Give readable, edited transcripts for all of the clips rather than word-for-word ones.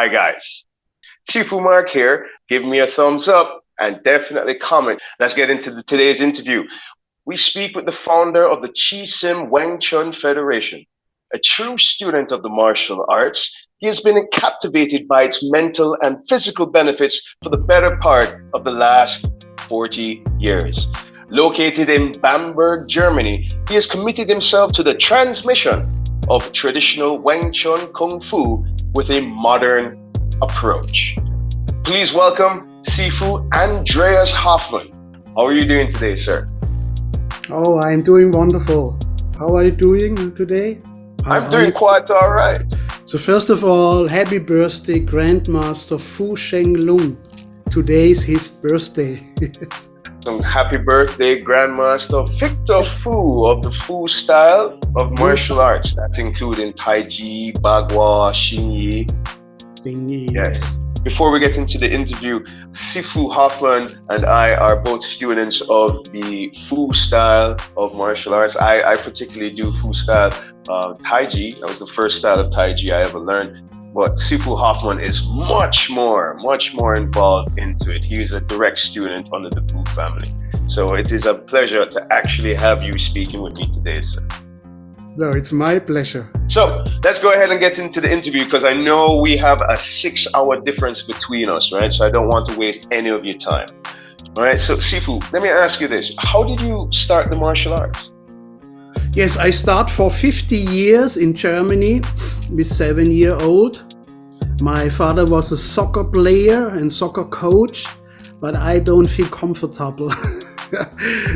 Hi guys, Sifu Mark here. Give me a thumbs up and definitely comment. Let's get into today's interview. We speak with the founder of the Chi Sim Weng Chun Federation. A true student of the martial arts, he has been captivated by its mental and physical benefits for the better part of the last 40 years. Located in Bamberg, Germany, he has committed himself to the transmission of traditional Weng Chun Kung Fu with a modern approach. Please welcome Sifu Andreas Hoffman. How are you doing today, sir? Oh, I'm doing wonderful. How are you doing today? I'm doing quite all right. So first of all, happy birthday, Grandmaster Fu Sheng Lung. Today's his birthday. Yes. Some happy birthday, Grandmaster Victor Fu of the Fu style of martial arts. That's including Tai Chi, Bagua, Xingyi. Yes. Before we get into the interview, Sifu Hoffman and I are both students of the Fu style of martial arts. I particularly do Fu style Tai Chi. That was the first style of Tai Chi I ever learned. But Sifu Hoffman is much more involved into it. He is a direct student under the Fu family. So it is a pleasure to actually have you speaking with me today, sir. No, it's my pleasure. So let's go ahead and get into the interview because I know we have a 6-hour difference between us, right? So I don't want to waste any of your time. All right, so Sifu, let me ask you this. How did you start the martial arts? Yes, I start for 50 years in Germany with 7-year-old. My father was a soccer player and soccer coach, but I don't feel comfortable.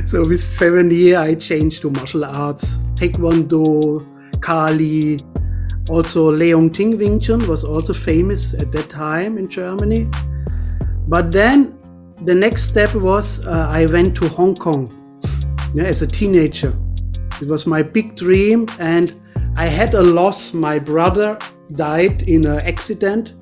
So with 7 years, I changed to martial arts, Taekwondo, Kali. Also, Leong Ting Wing Chun was also famous at that time in Germany. But then the next step was I went to Hong Kong as a teenager. It was my big dream, and I had a loss. My brother died in an accident,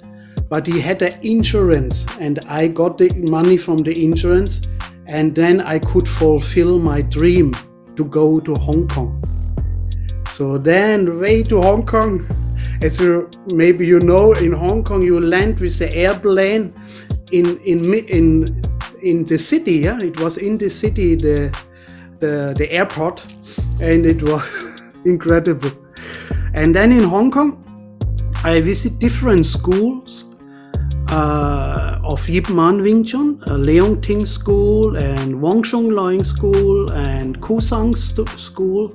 but he had an insurance, and I got the money from the insurance, and then I could fulfill my dream to go to Hong Kong. So then way to Hong Kong, as maybe you know, in Hong Kong you land with the airplane in the city. Yeah, it was in the city, the airport, and it was incredible. And then in Hong Kong, I visit different schools of Yip Man Wing Chun, Leong Ting School, and Wong Shung Loing School, and Kusang School.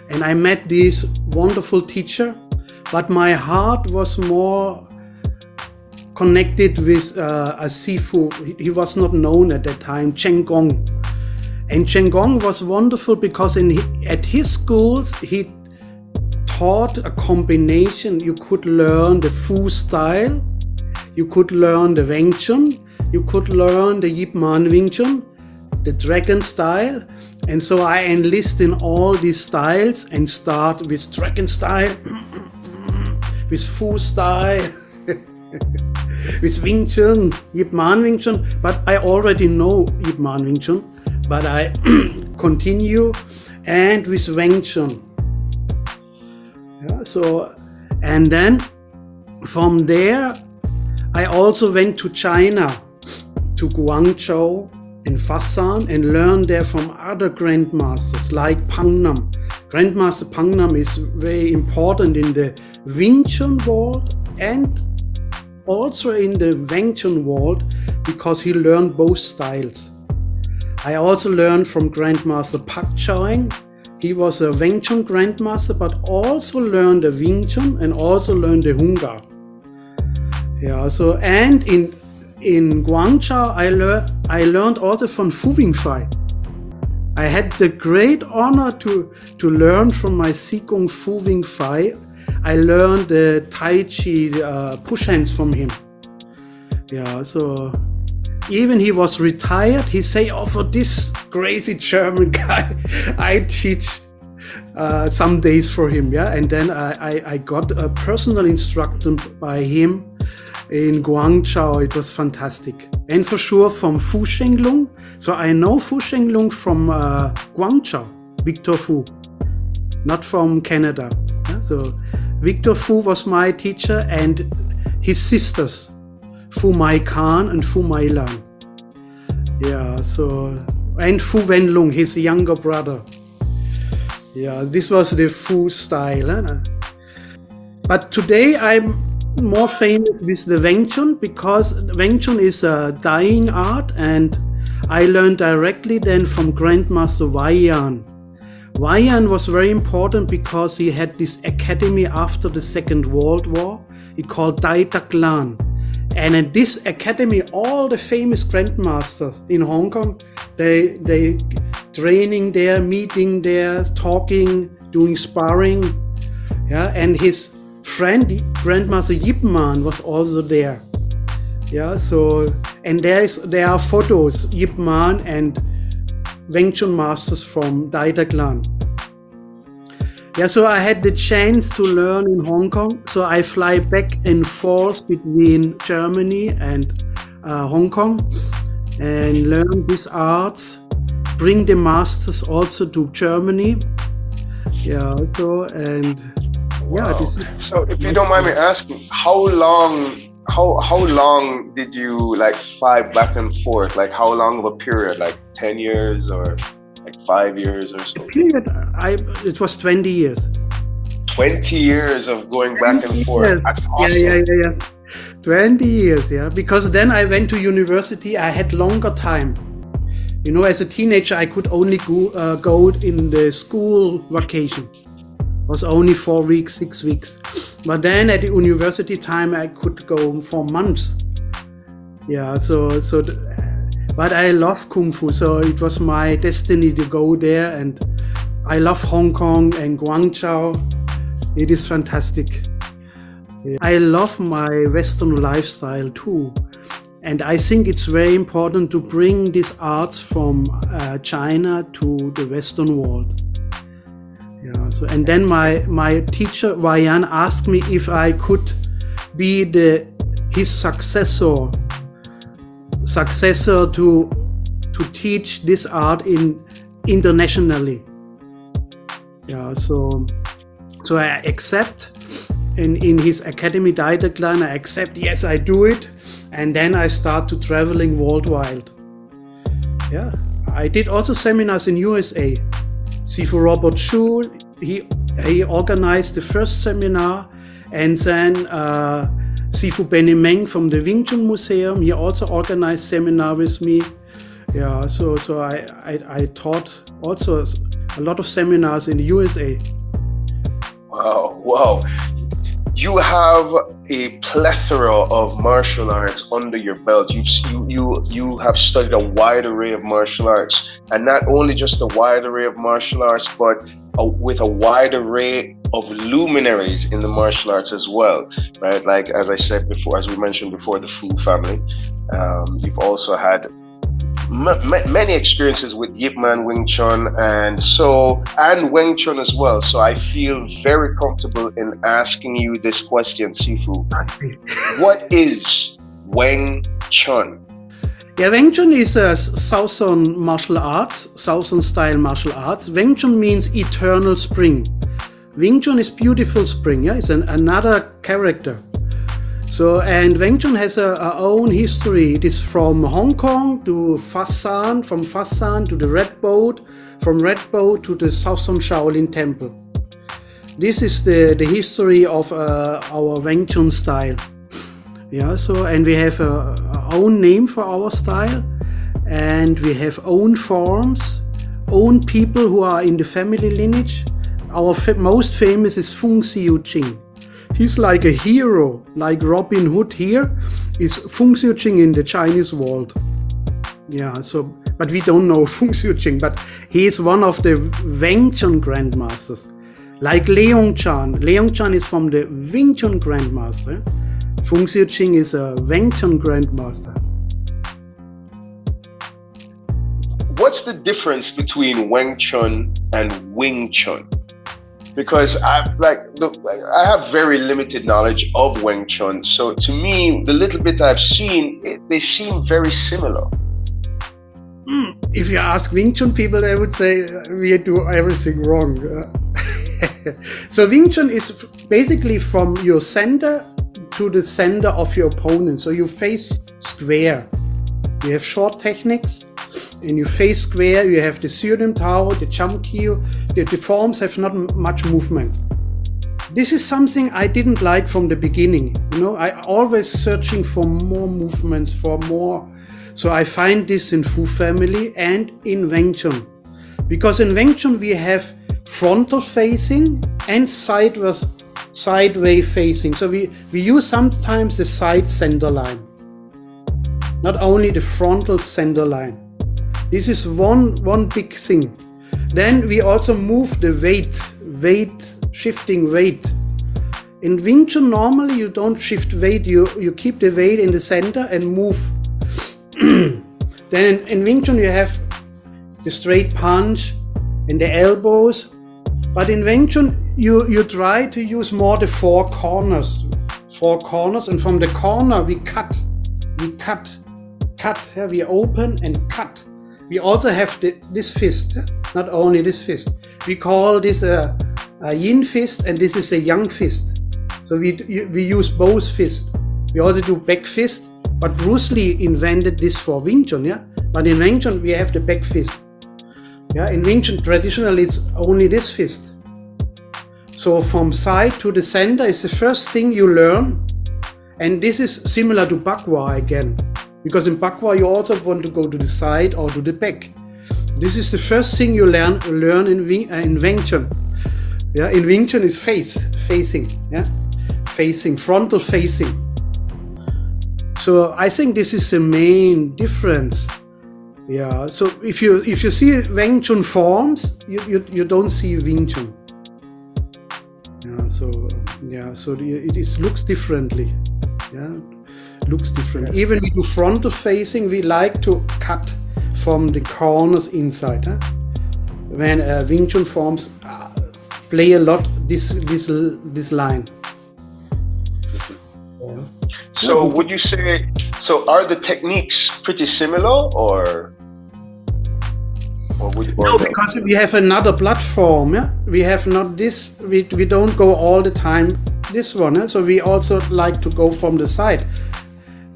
And I met this wonderful teacher, but my heart was more connected with a Sifu. He was not known at that time, Cheng Gong. And Cheng Gong was wonderful because at his schools, he taught a combination. You could learn the Fu style, you could learn the Weng Chun, you could learn the Yip Man Wing Chun, the Dragon style. And so I enlist in all these styles and start with Dragon style, with Fu style, with Wing Chun, Yip Man Wing Chun. But I already know Yip Man Wing Chun, but I continue, and with Weng Chun. Yeah, so, and then from there, I also went to China, to Guangzhou and Fasan, and learned there from other grandmasters like Pang Nam. Grandmaster Pang Nam is very important in the Wing Chun world and also in the Weng Chun world because he learned both styles. I also learned from Grandmaster Pak Choing. He was a Weng Chun grandmaster, but also learned the Wing Chun and also learned the Hungar. Yeah, so, and in Guangzhou, I learned also from Fu Wing Fai. I had the great honor to learn from my Qigong Fu Wing Fai. I learned the Tai Chi push hands from him. Yeah, so even he was retired, he say, oh, for this crazy German guy, I teach some days for him. Yeah, and then I got a personal instruction by him in Guangzhou. It was fantastic. And for sure from Fu Sheng Lung. So I know Fu Sheng Lung from Guangzhou, Victor Fu, not from Canada. Yeah? So Victor Fu was my teacher, and his sisters, Fu Mai Khan and Fu Mai Lan. Yeah, so, and Fu Wenlong, his younger brother. Yeah, this was the Fu style. Huh? But today I'm more famous with the Weng Chun, because Weng Chun is a dying art, and I learned directly then from Grandmaster Weiyan. Weiyan was very important because he had this academy after the Second World War. It called Dai Tak Lan. And in this academy, all the famous grandmasters in Hong Kong, they training there, meeting there, talking, doing sparring. Yeah, and his friend, Grandmaster Yip Man, was also there. Yeah, so, and there are photos, Yip Man and Weng Chun masters from Dai Tak Lan. Yeah, so I had the chance to learn in Hong Kong. So I fly back and forth between Germany and Hong Kong and learn these arts, bring the masters also to Germany. Yeah, so, and yeah, Wow. this is. So if you don't mind me asking, how long did you like fly back and forth? Like how long of a period? Like 10 years or like 5 years or so? It was 20 years. 20 years of going back and forth. Yes. That's awesome. Yeah. 20 years, yeah. Because then I went to university, I had longer time. You know, as a teenager, I could only go in the school vacation. It was only 4 weeks, 6 weeks. But then at the university time, I could go for months. Yeah, but I love Kung Fu, so it was my destiny to go there. And I love Hong Kong and Guangzhou. It is fantastic. Yeah. I love my Western lifestyle too. And I think it's very important to bring these arts from China to the Western world. Yeah. So, and then my teacher Weiyan asked me if I could be his successor to teach this art internationally. Yeah. So I accept. In his academy, Dai Tak Lan, I accept. Yes, I do it. And then I start to traveling worldwide. Yeah, I did also seminars in USA. Sifu Robert Chu, he organized the first seminar, and then Sifu Benny Meng from the Wing Chun Museum, he also organized seminar with me. Yeah, so I taught also a lot of seminars in the USA. Wow. You have a plethora of martial arts under your belt. You have studied a wide array of martial arts, and not only just a wide array of martial arts, but with a wide array of luminaries in the martial arts as well, right? Like as I said before, as we mentioned before, the Fu family. You've also had many experiences with Yip Man Wing Chun and Weng Chun as well. So I feel very comfortable in asking you this question, Sifu. What is Weng Chun? Yeah, Weng Chun is a Southern martial arts, Southern style martial arts. Weng Chun means eternal spring. Wing Chun is beautiful spring. Yeah, it's another character. So, and Weng Chun has a own history. It is from Hong Kong to Fasan, from Fasan to the Red Boat, from Red Boat to the Southern Shaolin Temple. This is the history of our Weng Chun style. Yeah, so, and we have our own name for our style, and we have own forms, own people who are in the family lineage. Our most famous is Fung Siu Ching. He's like a hero, like Robin Hood here is Fung Siu Ching in the Chinese world. Yeah, so, but we don't know Fung Siu Ching, but he is one of the Weng Chun grandmasters. Like Leong Chan. Leong Chan is from the Wing Chun grandmaster. Fung Siu Ching is a Weng Chun grandmaster. What's the difference between Weng Chun and Wing Chun? Because I have very limited knowledge of Weng Chun, so to me, the little bit I've seen, they seem very similar. If you ask Wing Chun people, they would say we do everything wrong. So Wing Chun is basically from your center to the center of your opponent. So you face square. You have short techniques and you face square. You have the Surim Tao, the jump kill. The forms have not much movement. This is something I didn't like from the beginning. I always searching for more movements, for more. So I find this in Fu family and in Weng Chun. Because in Weng Chun we have frontal facing and sideways facing. So we use sometimes the side center line, not only the frontal center line. This is one big thing. Then we also move the weight, shifting weight. In Wing Chun normally you don't shift weight, you keep the weight in the center and move. Then in Wing Chun you have the straight punch and the elbows. But in Weng Chun, you try to use more the four corners, and from the corner we cut, yeah, we open and cut. We also have this fist, not only this fist. We call this a yin fist, and this is a yang fist. So we use both fists. We also do back fist, but Bruce Lee invented this for Wing Chun, yeah. But in Weng Chun we have the back fist. Yeah, in Wing Chun traditionally it's only this fist. So from side to the center is the first thing you learn, and this is similar to Bakwa again, because in Bakwa you also want to go to the side or to the back. This is the first thing you learn in Weng Chun. Yeah, in Wing Chun is facing, yeah, facing, frontal facing. So I think this is the main difference. Yeah, so if you see Weng Chun forms, you don't see Wing Chun. So it looks differently. Yeah, looks different. Even we do frontal facing, we like to cut from the corners inside. Huh? When Wing Chun forms play a lot this line. Yeah. So would you say? So are the techniques pretty similar, or no? Because we have another platform. Yeah, we have not this. We don't go all the time this one. Yeah? So we also like to go from the side.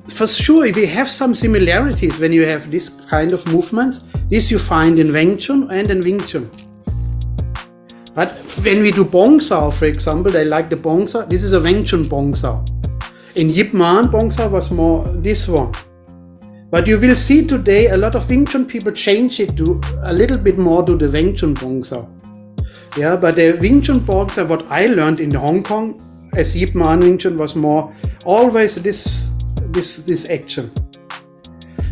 For sure, we have some similarities when you have this kind of movements. This you find in Weng Chun and in Wing Chun. But when we do Bong Sao, for example, they like the Bong Sao. This is a Weng Chun Bong Sao. In Yip Man, Bong Sao was more this one. But you will see today a lot of Wing Chun people change it to a little bit more to the Weng Chun Bong Sao. Yeah, but the Wing Chun Bong Sao, what I learned in Hong Kong as Yip Man Wing Chun was more always this action.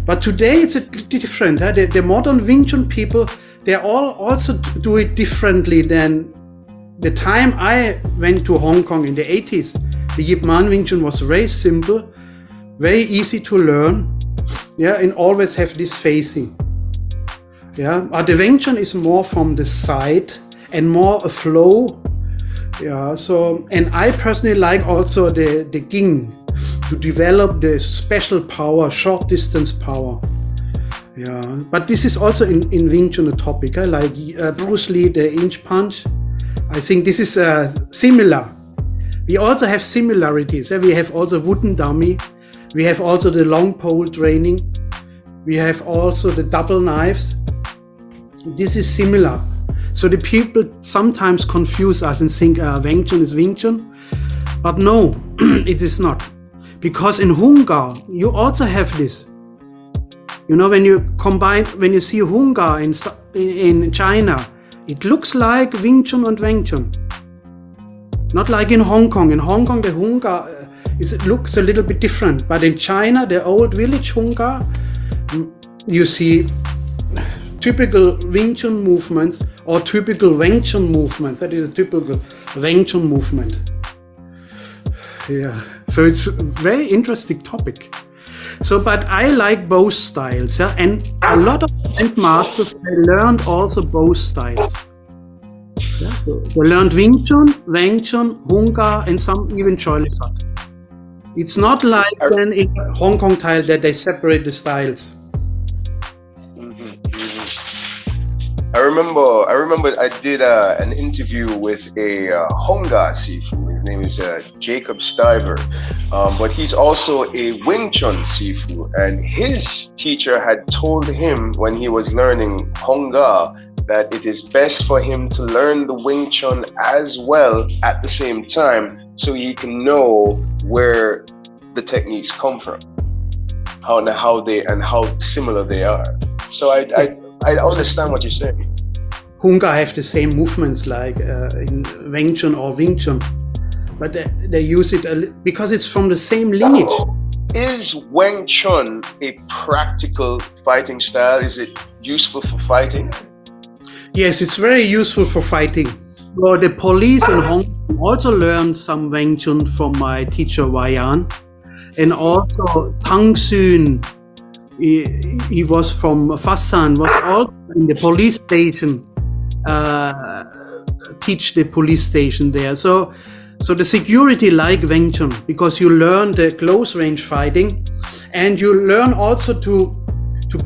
But today it's different. Huh? The modern Wing Chun people, they all also do it differently than the time I went to Hong Kong in the 80s. The Yip Man Wing Chun was very simple, very easy to learn, yeah, and always have this facing. Yeah, but the Wing Chun is more from the side and more a flow. Yeah, so, and I personally like also the Ging to develop the special power, short distance power. Yeah, but this is also in Wing Chun a topic, like Bruce Lee, the inch punch. I think this is similar. We also have similarities. We have also wooden dummy. We have also the long pole training. We have also the double knives. This is similar. So the people sometimes confuse us and think Weng Chun is Wing Chun. But no, it is not. Because in Hung Gar, you also have this. You know, when you see Hung Gar in China, it looks like Wing Chun and Weng Chun. Not like in Hong Kong. In Hong Kong, the Hung Gar looks a little bit different. But in China, the old village Hung Gar, you see typical Wing Chun movements or typical Weng Chun movements. That is a typical Weng Chun movement. Yeah, so it's a very interesting topic. So, but I like both styles, yeah, and a lot of grandmasters, they learned also both styles. Yeah, so they learned Wing Chun, Weng Chun, Hung Gar, and some even Choi Li Fat. It's not like then in Hong Kong style that they separate the styles. I remember I did an interview with a Hong Gar Sifu. name is Jacob Stiver, but he's also a Weng Chun Sifu, and his teacher had told him when he was learning Hongga that it is best for him to learn the Wing Chun as well at the same time, so he can know where the techniques come from, how similar they are. So I understand what you're saying. Hongga have the same movements like in Weng Chun or Wing Chun, but they use it because it's from the same lineage. Is Weng Chun a practical fighting style? Is it useful for fighting? Yes, it's very useful for fighting. So the police in Hong Kong also learned some Weng Chun from my teacher Waiyan, and also Tang Xun. He was from Fassan, was also in the police station. Teach the police station there. So the security like Weng Chun because you learn the close range fighting, and you learn also to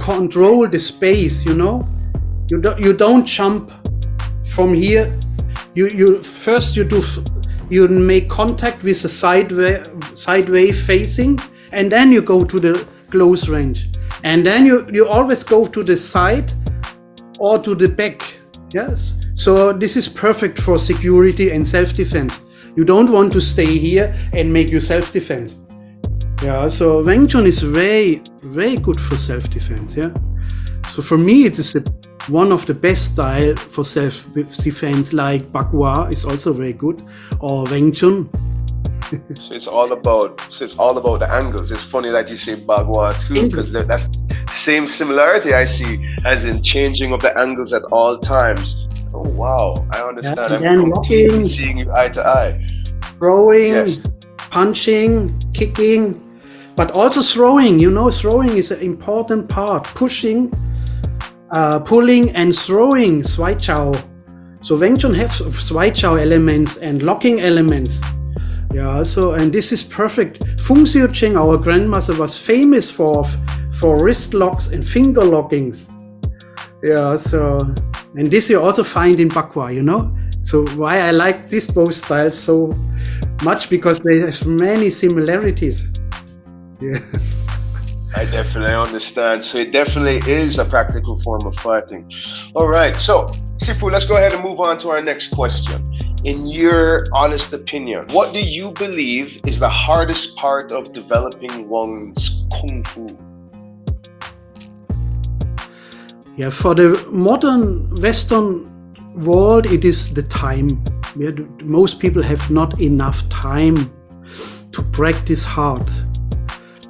control the space. You know, you don't jump from here. You make contact with the sideway facing, and then you go to the close range, and then you always go to the side or to the back. Yes, so this is perfect for security and self-defense. You don't want to stay here and make your self-defense. Yeah, so Weng Chun is very, very good for self-defense. Yeah, so for me it is one of the best style for self-defense. Like Bagua is also very good, or Weng Chun. So it's all about the angles. It's funny that you say Bagua too, because that's same similarity I see, as in changing of the angles at all times. Oh wow, I understand. Yeah, I'm completely seeing you eye to eye. Throwing, yes. Punching, kicking, but also throwing. You know, throwing is an important part. Pushing, pulling and throwing, Swaichao. So Weng Chun have Swaichao elements and locking elements. Yeah, so, and this is perfect. Fung Xiu Ching, our grandmaster, was famous for wrist locks and finger lockings. Yeah, so, and this you also find in Bagua, you know. So why I like these both styles so much, because they have many similarities. Yes. I definitely understand. So it definitely is a practical form of fighting. All right, so Sifu, let's go ahead and move on to our next question. In your honest opinion, what do you believe is the hardest part of developing one's Kung Fu? Yeah, for the modern Western world, it is the time. Most people have not enough time to practice hard.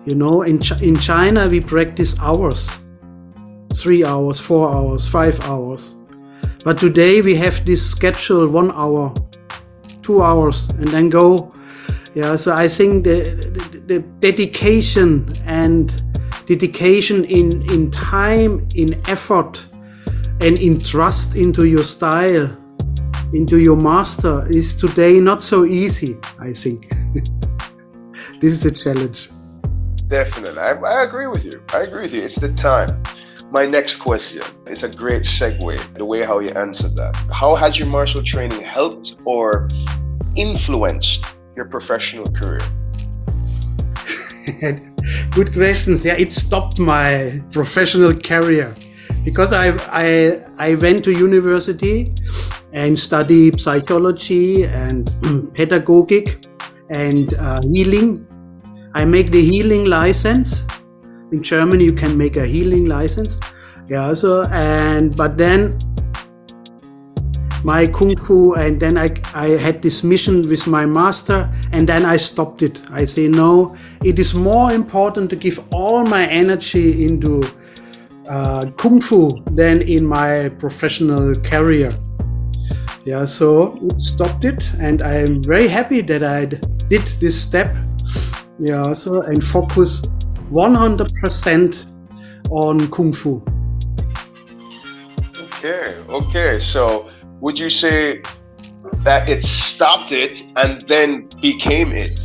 You know, in China, we practice hours, 3 hours, 4 hours, 5 hours. But today we have this schedule 1 hour, 2 hours, and then go. Yeah, so I think the dedication in time, in effort, and in trust into your style, into your master is today not so easy, I think. This is a challenge. Definitely. I agree with you. It's the time. My next question is a great segue, the way how you answered that. How has your martial training helped or influenced your professional career? Good questions. Yeah, it stopped my professional career because I went to university and studied psychology and pedagogic and healing. I make the healing license. In Germany, you can make a healing license. Yeah, so, but then my Kung Fu, and then I had this mission with my master, and then I stopped it. I say, no, it is more important to give all my energy into Kung Fu than in my professional career. Yeah, so it stopped it, and I'm very happy that I did this step. Yeah, so, and focus 100% on Kung Fu. Okay. So would you say that it stopped it and then became it?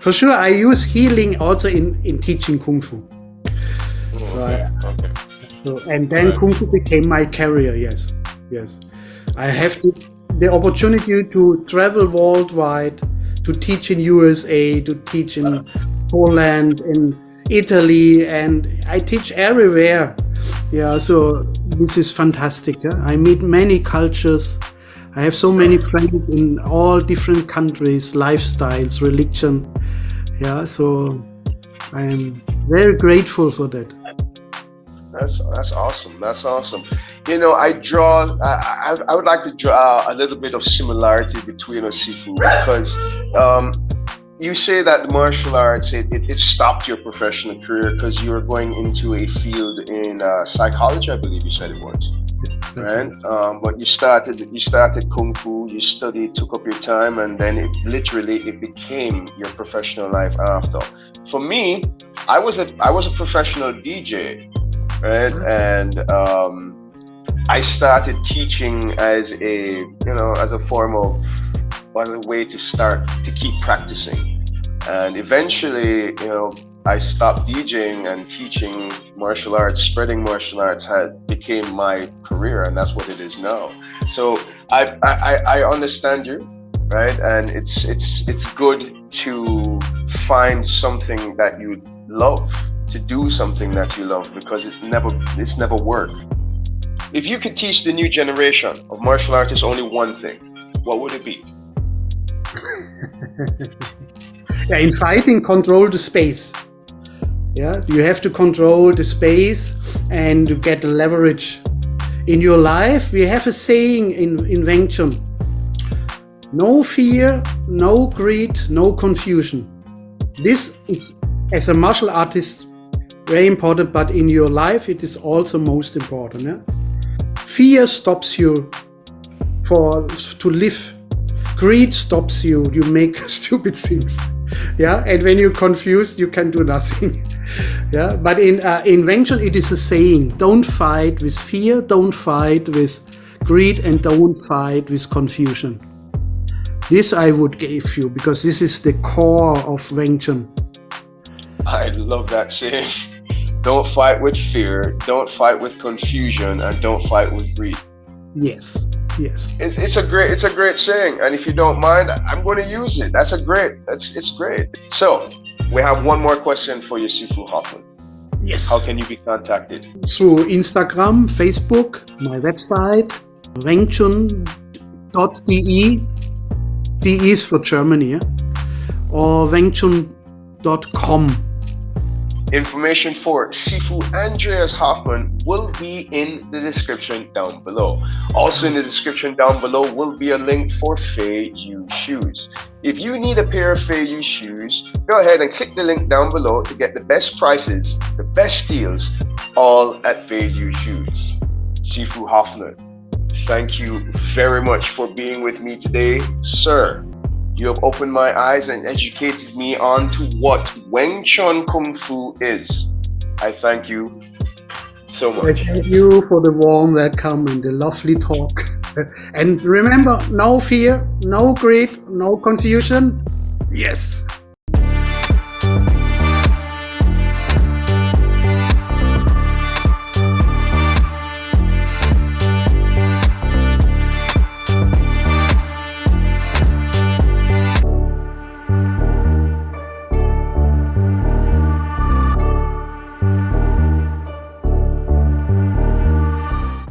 For sure, I use healing also in teaching Kung Fu. And then Kung Fu became my career, yes. I have the opportunity to travel worldwide, to teach in USA, to teach in Poland, in Italy, and I teach everywhere. Yeah, so this is fantastic. Yeah? I meet many cultures. I have so many friends in all different countries, lifestyles, religion. Yeah, so I am very grateful for that. That's awesome. That's awesome. You know, I would like to draw a little bit of similarity between us, Sifu, because you say that the martial arts it stopped your professional career because you were going into a field in psychology, I believe you said it was. Right, but you started kung fu. You studied, took up your time, and then it became your professional life after. For me, I was a professional DJ, right, and I started teaching as a form of a way to start to keep practicing, and eventually, I stopped DJing and teaching martial arts, spreading martial arts became my career, and that's what it is now. So I understand you, right? And it's good to find something that you love, to do something that you love, because it's never work. If you could teach the new generation of martial artists only one thing, what would it be? Yeah, in fighting, control the space. Yeah, you have to control the space and to get the leverage in your life. We have a saying in Weng Chun: no fear, no greed, no confusion. This is, as a martial artist, very important, but in your life it is also most important. Yeah? Fear stops you to live. Greed stops you. You make stupid things. Yeah, and when you're confused, you can do nothing. Yeah, but in Weng Chun it is a saying: don't fight with fear, don't fight with greed, and don't fight with confusion. This I would give you, because this is the core of Weng Chun. I love that saying. Don't fight with fear, don't fight with confusion, and don't fight with greed. Yes. It's a great saying, and if you don't mind, I'm going to use it. It's great. So we have one more question for you, Sifu Hoffman. Yes. How can you be contacted? Through Instagram, Facebook, my website, wengchun.de. DE is for Germany, or wengchun.com. Information for Sifu Andreas Hoffman will be in the description down below. Also in the description down below will be a link for FeiYue shoes. If you need a pair of FeiYue shoes, go ahead and click the link down below to get the best prices, the best deals, all at FeiYue shoes. Sifu Hoffman, thank you very much for being with me today, sir. You have opened my eyes and educated me on to what Weng Chun Kung Fu is. I thank you so much. Thank you for the warm welcome and the lovely talk. And remember, no fear, no greed, no confusion. Yes.